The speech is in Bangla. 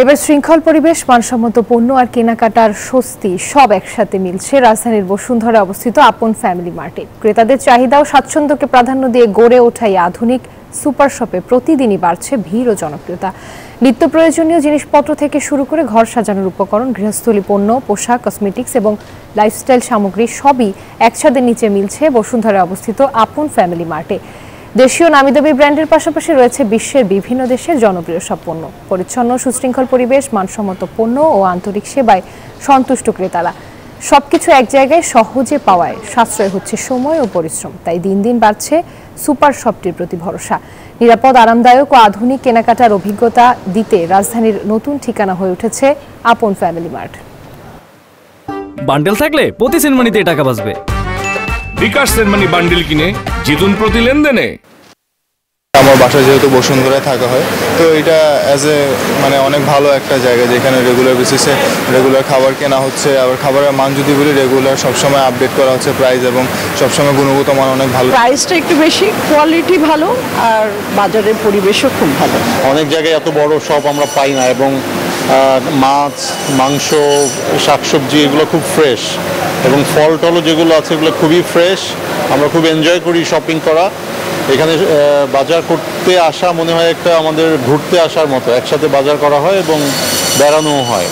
এবার শৃঙ্খল পরিবেশ, মানসম্মত পণ্য আর কেনাকাটার স্বস্তি সব একসাথে মিলছে রাজধানীর বসুন্ধরা অবস্থিত আপন ফ্যামিলি মার্টে। ক্রেতাদের চাহিদা ও স্বাচ্ছন্দ্যকে প্রাধান্য দিয়ে গড়ে ওঠা এই আধুনিক সুপার শপে প্রতিদিনই বাড়ছে ভিড় ও জনপ্রিয়তা। নিত্য প্রয়োজনীয় জিনিসপত্র থেকে শুরু করে ঘর সাজানোর উপকরণ, গৃহস্থলী পণ্য, পোশাক, কসমেটিক্স এবং লাইফস্টাইল সামগ্রী সবই একসাথে নিচে মিলছে বসুন্ধরায় অবস্থিত আপন ফ্যামিলি মার্টে। দেশীয় নামিদামি ব্র্যান্ডের পাশাপাশি রয়েছে বিশ্বের বিভিন্ন দেশের জনপ্রিয় সব পণ্য। পরিচ্ছন্ন, সুশৃঙ্খল পরিবেশ, মানসম্মত পণ্য ও আন্তরিক সেবায় সন্তুষ্ট ক্রেতারা। সবকিছু এক জায়গায় সহজে পাওয়ায় সাশ্রয় হচ্ছে সময় ও পরিশ্রম। তাই দিন দিন বাড়ছে সুপার শপটির প্রতি ভরসা। নিরাপদ, আরামদায়ক ও আধুনিক কেনাকাটার অভিজ্ঞতা দিতে রাজধানীর নতুন ঠিকানা হয়ে উঠেছে আপন ফ্যামিলি মার্ট। বান্ডেল থাকলে প্রতি সেনমানিতে টাকা বাঁচবে। বিকাশ সেনমানি বান্ডেল কিনে জিতুন প্রতি লেনদেনে। আমার বাসায় যেহেতু বসুন্ধরায় থাকা হয়, তো এটা অ্যাজ এ অনেক ভালো একটা জায়গা যেখানে রেগুলার বেসিসে রেগুলার খাবার কেনা হচ্ছে। আবার খাবারের মান যদি বলি, রেগুলার সবসময় আপডেট করা হচ্ছে প্রাইস, এবং সবসময় গুণগত মান অনেক ভালো। প্রাইসটা একটু বেশি, কোয়ালিটি ভালো, আর বাজারের পরিবেশও খুব ভালো। অনেক জায়গায় এত বড় শপ আমরা পাই না, এবং মাছ, মাংস, শাকসবজি এগুলো খুব ফ্রেশ, এবং ফল টলও যেগুলো আছে এগুলো খুবই ফ্রেশ। আমরা খুব এনজয় করি শপিং করা। এখানে বাজার করতে আসা মনে হয় একটা আমাদের ঘুরতে আসার মতো, একসাথে বাজার করা হয় এবং বেড়ানোও হয়।